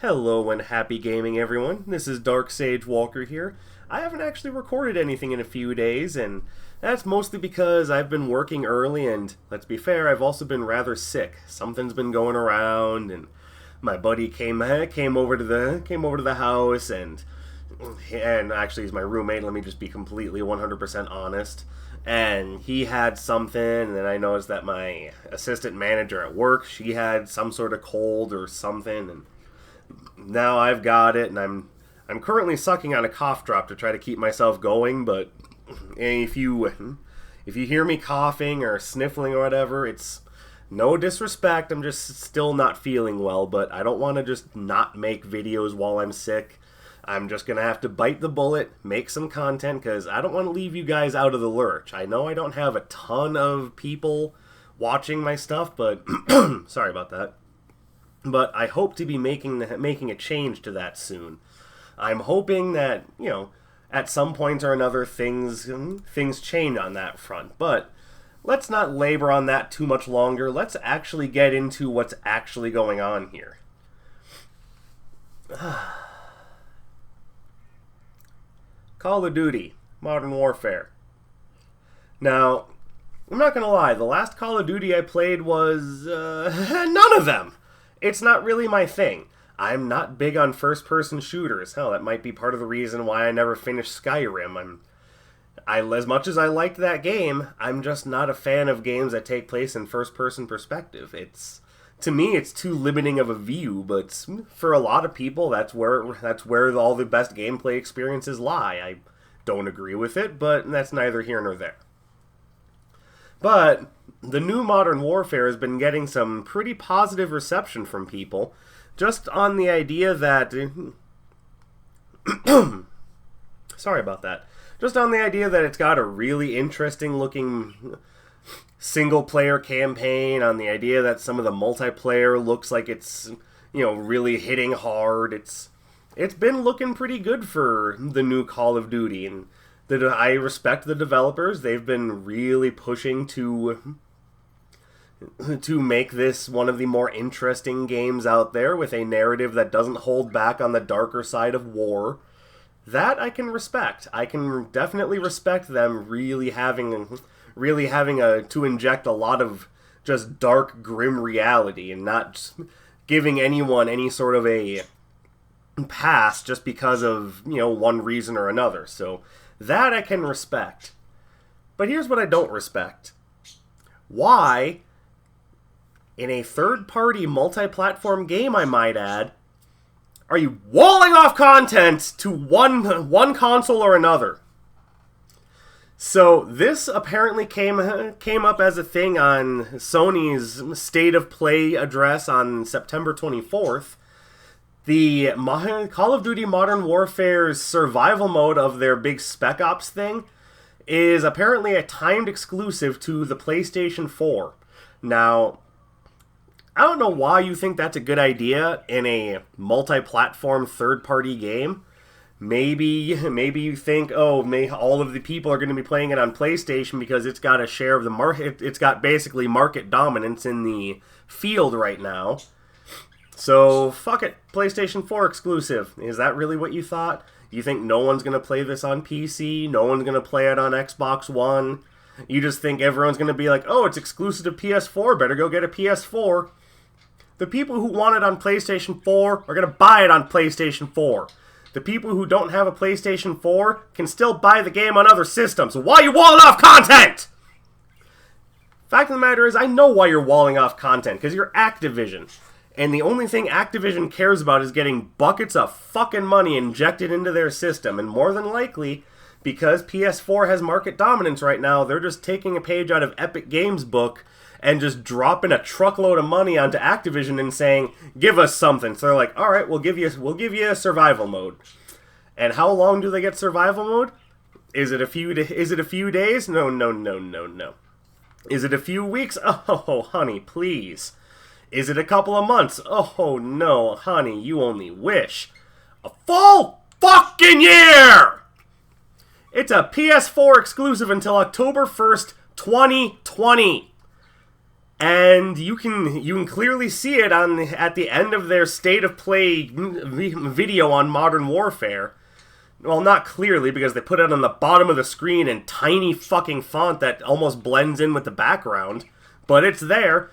Hello and happy gaming, everyone. This is Dark Sage Walker here. I haven't actually recorded anything in a few days, and that's mostly because I've been working early, and let's be fair, I've also been rather sick. Something's been going around, and my buddy came over to the house, and actually he's my roommate. Let me just be completely 100% honest. And he had something, and then I noticed that my assistant manager at work, she had some sort of cold or something, and now I've got it, and I'm currently sucking on a cough drop to try to keep myself going. But if you hear me coughing or sniffling or whatever, it's no disrespect. I'm just still not feeling well, but I don't want to just not make videos while I'm sick. I'm just gonna have to bite the bullet, make some content, because I don't want to leave you guys out of the lurch. I know I don't have a ton of people watching my stuff, but sorry about that. But I hope to be making a change to that soon. I'm hoping that, at some point or another things change on that front. But let's not labor on that too much longer. Let's actually get into what's actually going on here. Call of Duty, Modern Warfare. Now, I'm not gonna lie, the last Call of Duty I played was none of them. It's not really my thing. I'm not big on first-person shooters. Hell, that might be part of the reason why I never finished Skyrim. As much as I liked that game, I'm just not a fan of games that take place in first-person perspective. To me, it's too limiting of a view, but for a lot of people, that's where all the best gameplay experiences lie. I don't agree with it, but that's neither here nor there. But the new Modern Warfare has been getting some pretty positive reception from people, just on the idea that... sorry about that. Just on the idea that it's got a really interesting looking single-player campaign, on the idea that some of the multiplayer looks like it's, really hitting hard. It's been looking pretty good for the new Call of Duty, and I respect the developers. They've been really pushing to make this one of the more interesting games out there, with a narrative that doesn't hold back on the darker side of war. That I can respect. I can definitely respect them really having to inject a lot of just dark, grim reality, and not giving anyone any sort of a pass just because of, one reason or another. So that I can respect. But here's what I don't respect. Why, in a third-party multi-platform game, I might add, are you walling off content to one console or another? So this apparently came up as a thing on Sony's State of Play address on September 24th. The Call of Duty Modern Warfare's survival mode of their big Spec Ops thing is apparently a timed exclusive to the PlayStation 4. Now, I don't know why you think that's a good idea in a multi-platform third-party game. Maybe you think, all of the people are going to be playing it on PlayStation because it's got a share of the market. It's got basically market dominance in the field right now. So, fuck it, PlayStation 4 exclusive. Is that really what you thought? You think no one's going to play this on PC? No one's going to play it on Xbox One? You just think everyone's going to be like, oh, it's exclusive to PS4, better go get a PS4. The people who want it on PlayStation 4 are going to buy it on PlayStation 4. The people who don't have a PlayStation 4 can still buy the game on other systems. So why are you walling off content? Fact of the matter is, I know why you're walling off content, because you're Activision. And the only thing Activision cares about is getting buckets of fucking money injected into their system. And more than likely, because PS4 has market dominance right now, they're just taking a page out of Epic Games' book and just dropping a truckload of money onto Activision and saying, give us something. So they're like, all right, we'll give you a survival mode. And how long do they get survival mode? Is it a few days? No. Is it a few weeks? Oh, honey, please. Is it a couple of months? Oh, no, honey, you only wish. A full fucking year! It's a PS4 exclusive until October 1st, 2020. And you can clearly see it at the end of their state of play video on Modern Warfare. Well, not clearly, because they put it on the bottom of the screen in tiny fucking font that almost blends in with the background. But it's there.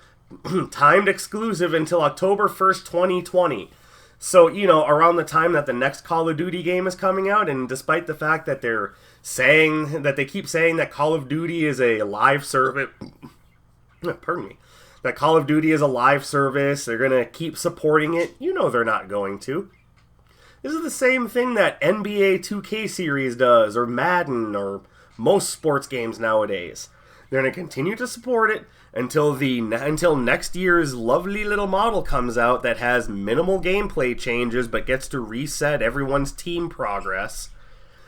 Timed exclusive until October 1st, 2020. So, around the time that the next Call of Duty game is coming out, and despite the fact that they keep saying that Call of Duty is a live service... Pardon me. That Call of Duty is a live service, they're going to keep supporting it. They're not going to. This is the same thing that NBA 2K series does, or Madden, or most sports games nowadays. They're going to continue to support it until next year's lovely little model comes out that has minimal gameplay changes but gets to reset everyone's team progress.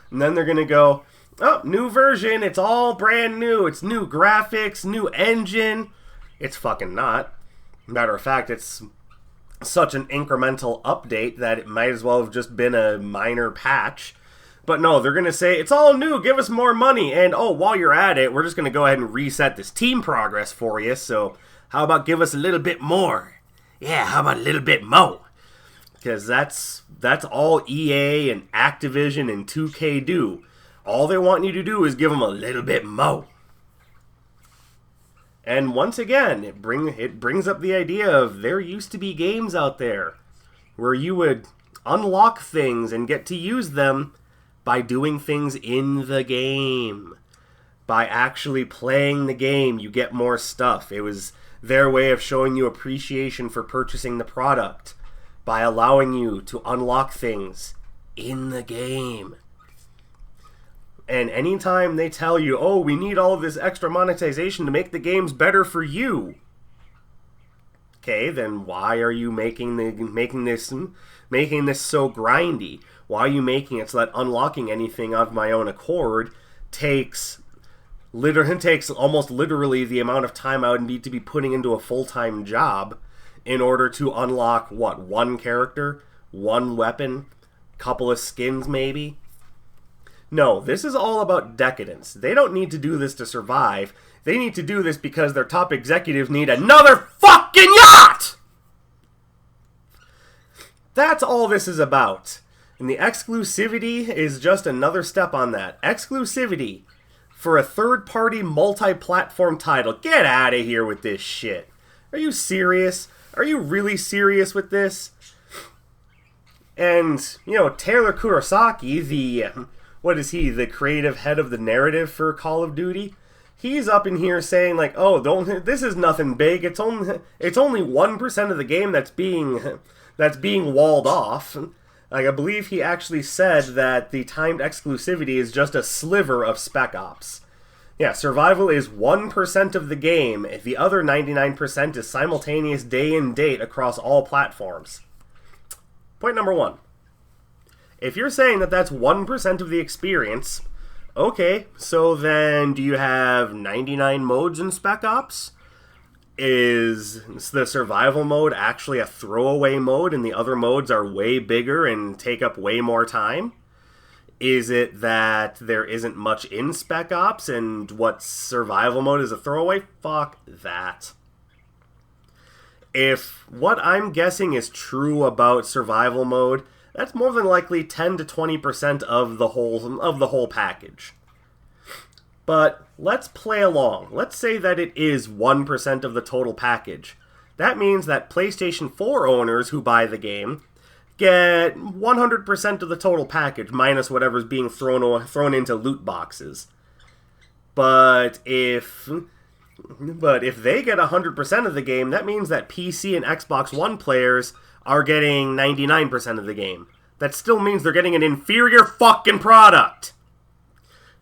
And then they're going to go, oh, new version, it's all brand new, it's new graphics, new engine. It's fucking not. Matter of fact, it's such an incremental update that it might as well have just been a minor patch. But no, they're going to say, it's all new, give us more money, and oh, while you're at it, we're just going to go ahead and reset this team progress for you, so how about give us a little bit more? Yeah, how about a little bit more? Because that's all EA and Activision and 2K do. All they want you to do is give them a little bit more. And once again, it brings up the idea of there used to be games out there where you would unlock things and get to use them by doing things in the game. By actually playing the game, you get more stuff. It was their way of showing you appreciation for purchasing the product by allowing you to unlock things in the game. And anytime they tell you, oh, we need all of this extra monetization to make the games better for you. Okay, then why are you making this so grindy? Why are you making it so that unlocking anything of my own accord takes almost literally the amount of time I would need to be putting into a full-time job in order to unlock, one character, one weapon, couple of skins maybe? No, this is all about decadence. They don't need to do this to survive. They need to do this because their top executives need another fucking yacht! That's all this is about. And the exclusivity is just another step on that. Exclusivity for a third-party multi-platform title. Get out of here with this shit. Are you serious? Are you really serious with this? And, Taylor Kurosaki, the creative head of the narrative for Call of Duty, he's up in here saying like, oh, this is nothing big. It's only 1% of the game that's being walled off. Like, I believe he actually said that the timed exclusivity is just a sliver of Spec Ops. Yeah, survival is 1% of the game. The other 99% is simultaneous day and date across all platforms. Point number one. If you're saying that that's 1% of the experience, okay, so then do you have 99 modes in Spec Ops? Is the survival mode actually a throwaway mode and the other modes are way bigger and take up way more time? Is it that there isn't much in Spec Ops and what survival mode is a throwaway? Fuck that. If what I'm guessing is true about survival mode, that's more than likely 10 to 20% of the whole package. But let's play along. Let's say that it is 1% of the total package. That means that PlayStation 4 owners who buy the game get 100% of the total package, minus whatever's being thrown into loot boxes. But if they get 100% of the game, that means that PC and Xbox One players are getting 99% of the game. That still means they're getting an inferior fucking product.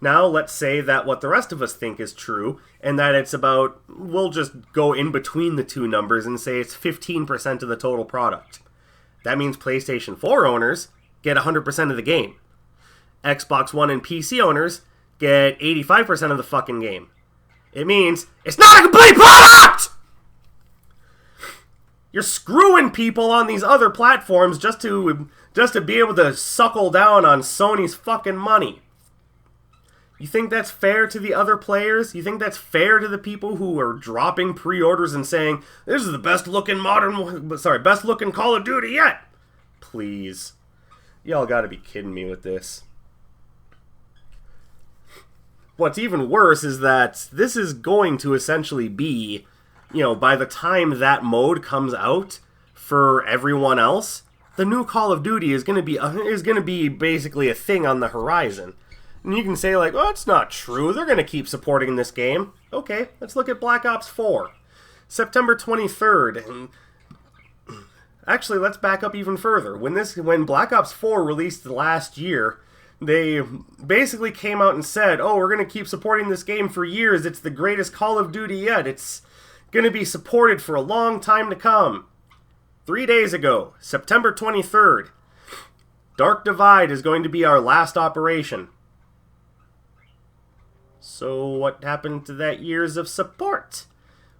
Now, let's say that what the rest of us think is true, and that it's about, we'll just go in between the two numbers and say it's 15% of the total product. That means PlayStation 4 owners get 100% of the game. Xbox One and PC owners get 85% of the fucking game. It means it's not a complete product! You're screwing people on these other platforms just to be able to suckle down on Sony's fucking money. You think that's fair to the other players? You think that's fair to the people who are dropping pre-orders and saying, this is the best looking best looking Call of Duty yet? Please. Y'all gotta be kidding me with this. What's even worse is that this is going to essentially be, by the time that mode comes out for everyone else, the new Call of Duty is going to be basically a thing on the horizon. And you can say like, oh, it's not true. They're going to keep supporting this game. Okay, let's look at Black Ops 4. September 23rd. And actually, let's back up even further. When Black Ops 4 released last year, they basically came out and said, oh, we're going to keep supporting this game for years. It's the greatest Call of Duty yet. It's going to be supported for a long time to come. 3 days ago, September 23rd, Dark Divide is going to be our last operation. So what happened to that years of support?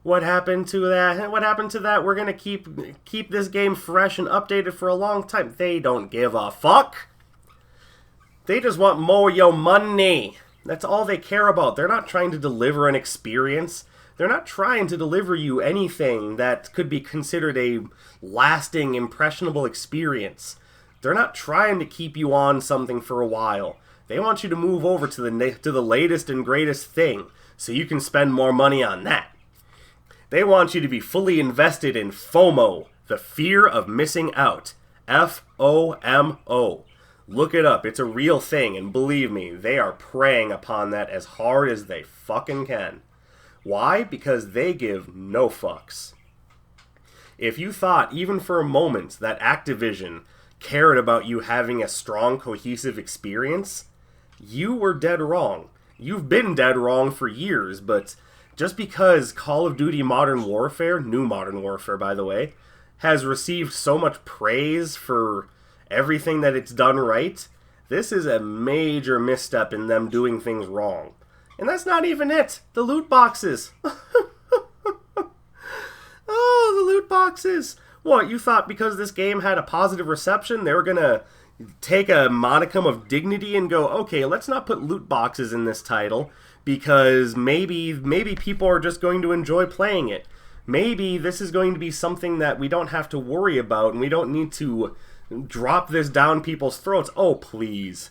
What happened to that? What happened to that? We're going to keep this game fresh and updated for a long time. They don't give a fuck. They just want more yo money. That's all they care about. They're not trying to deliver an experience. They're not trying to deliver you anything that could be considered a lasting, impressionable experience. They're not trying to keep you on something for a while. They want you to move over to the latest and greatest thing, so you can spend more money on that. They want you to be fully invested in FOMO, the fear of missing out. FOMO. Look it up. It's a real thing, and believe me, they are preying upon that as hard as they fucking can. Why? Because they give no fucks. If you thought, even for a moment, that Activision cared about you having a strong, cohesive experience, you were dead wrong. You've been dead wrong for years, but just because Call of Duty Modern Warfare, new Modern Warfare by the way, has received so much praise for everything that it's done right, this is a major misstep in them doing things wrong. And that's not even it. The loot boxes. Oh, the loot boxes. What, you thought because this game had a positive reception, they were going to take a modicum of dignity and go, okay, let's not put loot boxes in this title because maybe people are just going to enjoy playing it. Maybe this is going to be something that we don't have to worry about and we don't need to drop this down people's throats. Oh, please.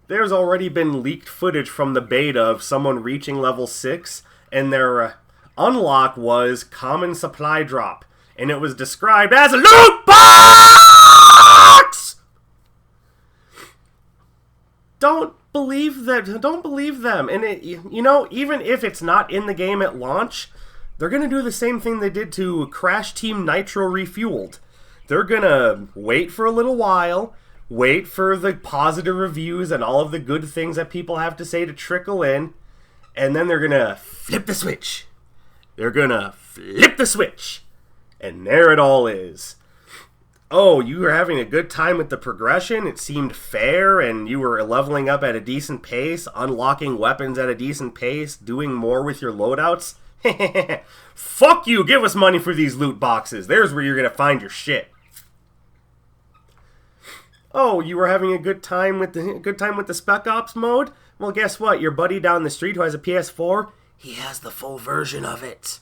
There's already been leaked footage from the beta of someone reaching level 6, and their unlock was common supply drop, and it was described as a loot box! Don't believe that. Don't believe them. And even if it's not in the game at launch, they're going to do the same thing they did to Crash Team Nitro Refueled. They're going to wait for a little while, wait for the positive reviews and all of the good things that people have to say to trickle in, and then they're going to flip the switch. They're going to flip the switch. And there it all is. Oh, you were having a good time with the progression, it seemed fair, and you were leveling up at a decent pace, unlocking weapons at a decent pace, doing more with your loadouts. Fuck you, give us money for these loot boxes. There's where you're going to find your shit. Oh, you were having a good time with the Spec Ops mode? Well, guess what? Your buddy down the street who has a PS4, he has the full version of it.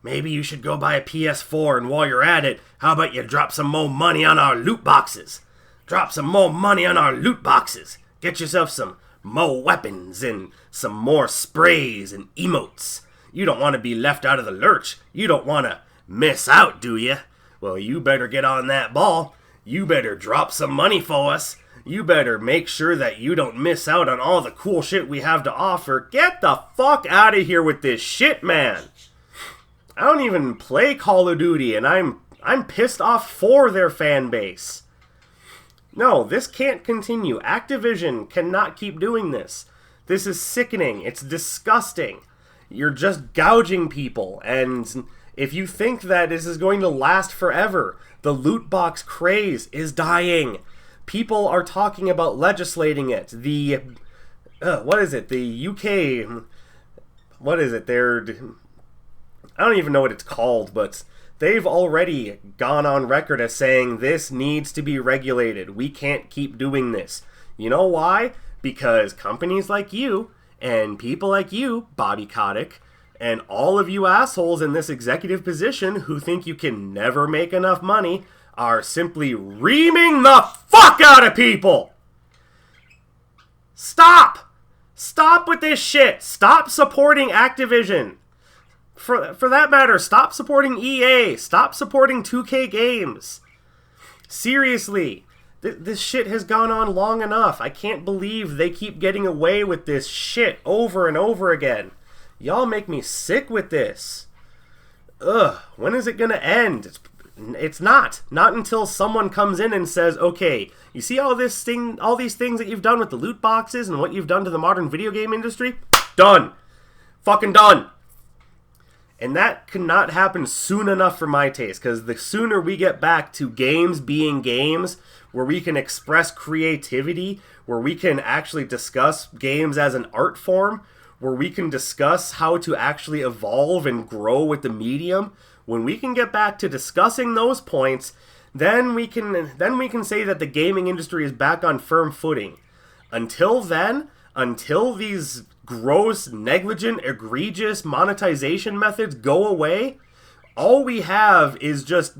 Maybe you should go buy a PS4, and while you're at it, how about you drop some more money on our loot boxes? Drop some more money on our loot boxes. Get yourself some more weapons and some more sprays and emotes. You don't want to be left out of the lurch. You don't want to miss out, do you? Well, you better get on that ball. You better drop some money for us. You better make sure that you don't miss out on all the cool shit we have to offer. Get the fuck out of here with this shit, man. I don't even play Call of Duty, and I'm pissed off for their fan base. No, this can't continue. Activision cannot keep doing this. This is sickening. It's disgusting. You're just gouging people, and if you think that this is going to last forever, the loot box craze is dying. People are talking about legislating it. The UK, I don't even know what it's called, but they've already gone on record as saying this needs to be regulated. We can't keep doing this. You know why? Because companies like you and people like you, Bobby Kotick, and all of you assholes in this executive position who think you can never make enough money are simply reaming the fuck out of people! Stop! Stop with this shit! Stop supporting Activision! For that matter, stop supporting EA! Stop supporting 2K Games! Seriously, this shit has gone on long enough. I can't believe they keep getting away with this shit over and over again. Y'all make me sick with this. Ugh, when is it gonna end? It's not. Not until someone comes in and says, okay, you see all these things that you've done with the loot boxes and what you've done to the modern video game industry? Done. Fucking done. And that cannot happen soon enough for my taste, because the sooner we get back to games being games, where we can express creativity, where we can actually discuss games as an art form, where we can discuss how to actually evolve and grow with the medium, when we can get back to discussing those points, then we can say that the gaming industry is back on firm footing. Until then, until these gross, negligent, egregious monetization methods go away, all we have is just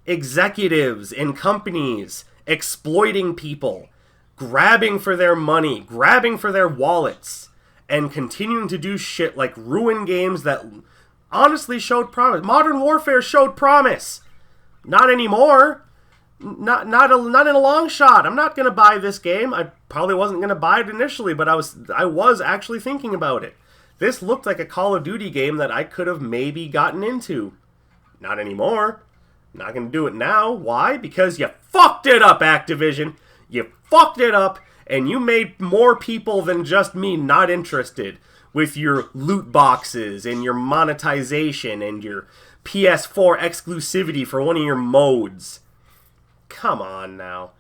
executives in companies exploiting people, grabbing for their money, grabbing for their wallets, and continuing to do shit like ruin games that honestly showed promise. Modern Warfare showed promise. Not anymore. Not in a long shot. I'm not gonna buy this game. I probably wasn't gonna buy it initially, but I was actually thinking about it. This looked like a Call of Duty game that I could have maybe gotten into. Not anymore. Not gonna do it now. Why? Because you fucked it up, Activision. You fucked it up, and you made more people than just me not interested with your loot boxes and your monetization and your PS4 exclusivity for one of your modes. Come on now.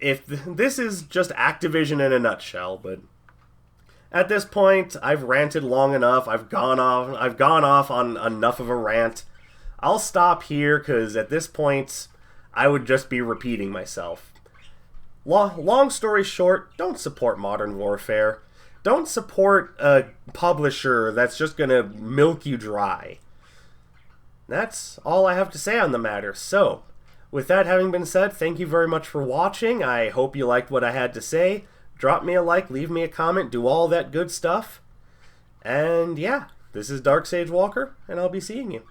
If this is just Activision in a nutshell, but at this point, I've ranted long enough. I've gone off on enough of a rant. I'll stop here because at this point, I would just be repeating myself. Long story short, don't support Modern Warfare. Don't support a publisher that's just gonna milk you dry. That's all I have to say on the matter. So, with that having been said, thank you very much for watching. I hope you liked what I had to say. Drop me a like, leave me a comment, do all that good stuff. And yeah, this is Dark Sage Walker, and I'll be seeing you.